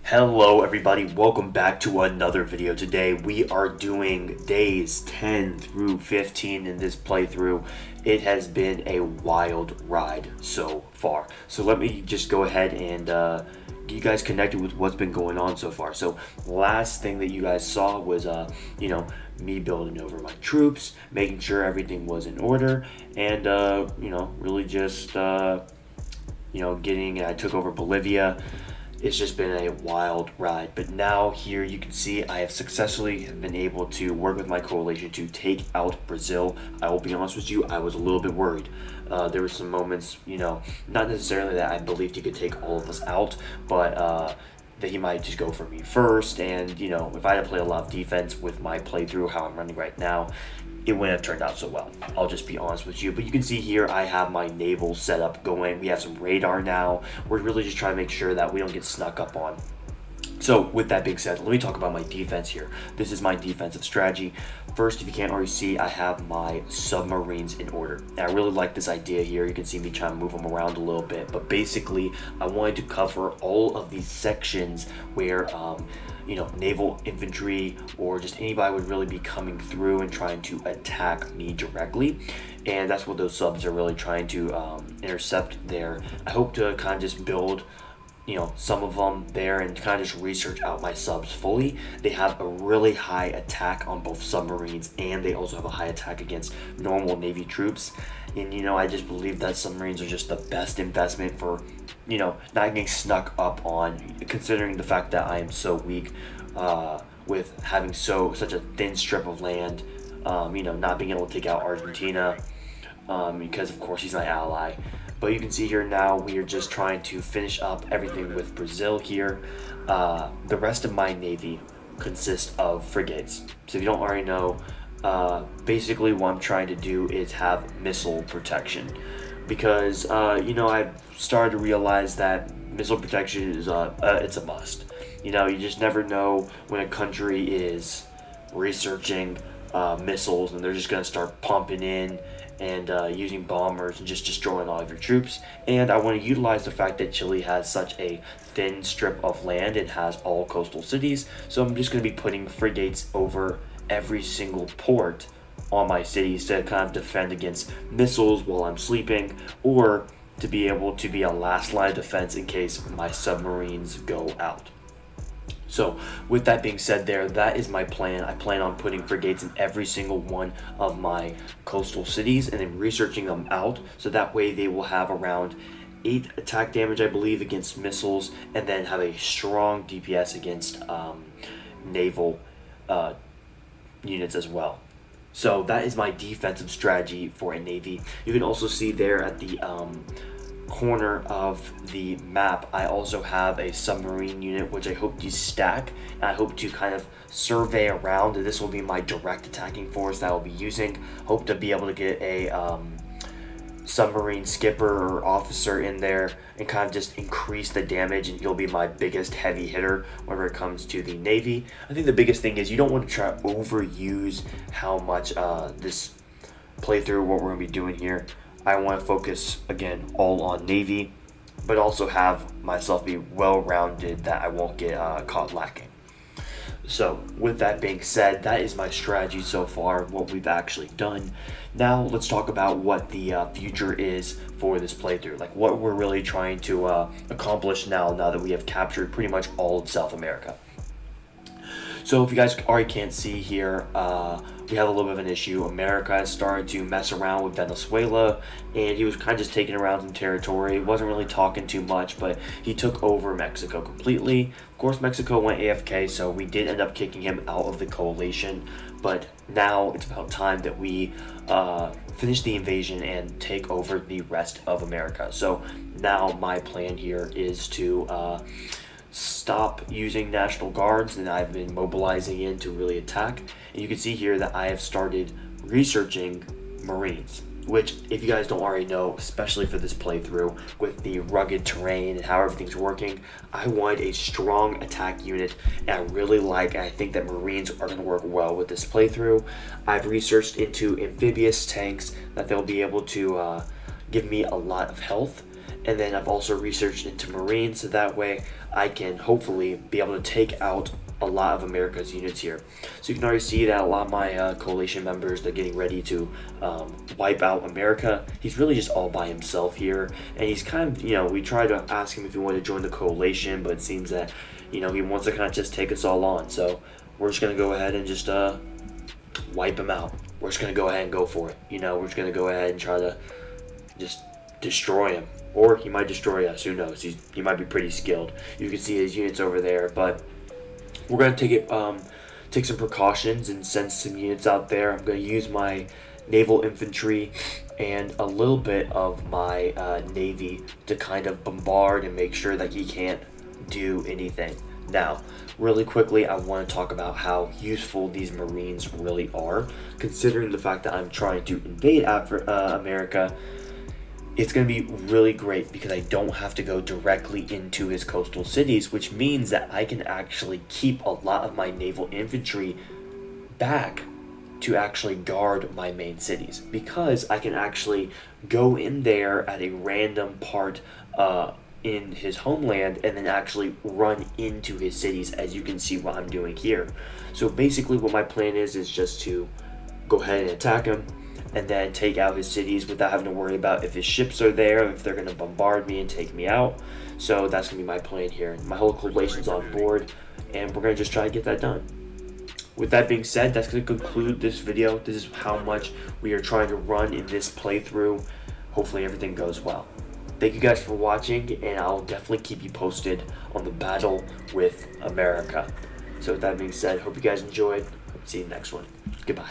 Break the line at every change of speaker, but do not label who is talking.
Hello everybody, welcome back to another video. Today we are doing days 10 through 15 in this playthrough. It has been a wild ride so far. So let me just go ahead and get you guys connected with what's been going on so far. So last thing that you guys saw was me building over my troops, making sure everything was in order, and really just I took over Bolivia. It's just been a wild ride, but now here you can see I have successfully been able to work with my coalition to take out Brazil. I will be honest with you, I was a little bit worried. There were some moments, not necessarily that I believed he could take all of us out, but that he might just go for me first. And if I had to play a lot of defense with my playthrough, how I'm running right now, it wouldn't have turned out so well. I'll just be honest with you. But you can see here I have my naval setup going. We have some radar now. We're really just trying to make sure that we don't get snuck up on. So with that being said, let me talk about my defense here. This is my defensive strategy. First, if you can't already see, I have my submarines in order. And I really like this idea here. You can see me trying to move them around a little bit. But basically, I wanted to cover all of these sections where naval infantry or just anybody would really be coming through and trying to attack me directly. And that's what those subs are really trying to intercept there. I hope to kind of just build some of them there and kind of just research out my subs fully. They have a really high attack on both submarines, and they also have a high attack against normal Navy troops. And I just believe that submarines are just the best investment for not getting snuck up on, considering the fact that I am so weak with having such a thin strip of land, not being able to take out Argentina because of course he's my ally. But you can see here now we are just trying to finish up everything with Brazil here. The rest of my navy consists of frigates. So if you don't already know, basically what I'm trying to do is have missile protection. Because, I've started to realize that missile protection is it's a must. You just never know when a country is researching missiles and they're just going to start pumping in and using bombers and just destroying all of your troops. And I want to utilize the fact that Chile has such a thin strip of land. It has all coastal cities, so I'm just going to be putting frigates over every single port on my cities to kind of defend against missiles while I'm sleeping, or to be able to be a last line of defense in case my submarines go out. So with that being said that is my plan. I plan on putting frigates in every single one of my coastal cities and then researching them out, so that way they will have around 8 attack damage, I believe, against missiles, and then have a strong DPS against naval units as well. So that is my defensive strategy for a navy. You can also see there at the corner of the map, I also have a submarine unit which I hope to stack, and I hope to kind of survey around, and this will be my direct attacking force that I'll be using. Hope to be able to get a submarine skipper or officer in there and kind of just increase the damage, and he'll be my biggest heavy hitter whenever it comes to the navy. I think the biggest thing is you don't want to try to overuse how much this playthrough, what we're going to be doing here. I want to focus, again, all on navy, but also have myself be well-rounded that I won't get caught lacking. So with that being said, that is my strategy so far, what we've actually done. Now let's talk about what the future is for this playthrough, like what we're really trying to accomplish now that we have captured pretty much all of South America. So if you guys already can't see here, we have a little bit of an issue. America has started to mess around with Venezuela, and he was kind of just taking around some territory. He wasn't really talking too much, but he took over Mexico completely. Of course, Mexico went AFK, so we did end up kicking him out of the coalition. But now it's about time that we finish the invasion and take over the rest of America. So now my plan here is to stop using National Guards, and I've been mobilizing in to really attack. And you can see here that I have started researching Marines, which, if you guys don't already know, especially for this playthrough with the rugged terrain and how everything's working, I wanted a strong attack unit, and I think that Marines are going to work well with this playthrough. I've researched into amphibious tanks that they'll be able to give me a lot of health. And then I've also researched into Marines, so that way I can hopefully be able to take out a lot of America's units here. So you can already see that a lot of my coalition members, they're getting ready to wipe out America. He's really just all by himself here, and he's kind of, we tried to ask him if he wanted to join the coalition, but it seems that, he wants to kind of just take us all on. So we're just going to go ahead and just wipe him out. We're just going to go ahead and go for it. We're just going to go ahead and try to just destroy him. Or he might destroy us, who knows. He might be pretty skilled. You can see his units over there, but we're going to take some precautions and send some units out there. I'm going to use my naval infantry and a little bit of my navy to kind of bombard and make sure that he can't do anything. Now, really quickly, I want to talk about how useful these Marines really are, considering the fact that I'm trying to invade America. It's going to be really great because I don't have to go directly into his coastal cities, which means that I can actually keep a lot of my naval infantry back to actually guard my main cities, because I can actually go in there at a random part in his homeland and then actually run into his cities, as you can see what I'm doing here. So basically what my plan is just to go ahead and attack him and then take out his cities without having to worry about if his ships are there, if they're going to bombard me and take me out. So that's going to be my plan here. My whole coalition's on board, and we're going to just try to get that done. With that being said, that's going to conclude this video. This is how much we are trying to run in this playthrough. Hopefully everything goes well. Thank you guys for watching, and I'll definitely keep you posted on the battle with America. So with that being said, hope you guys enjoyed. See you in the next one. Goodbye.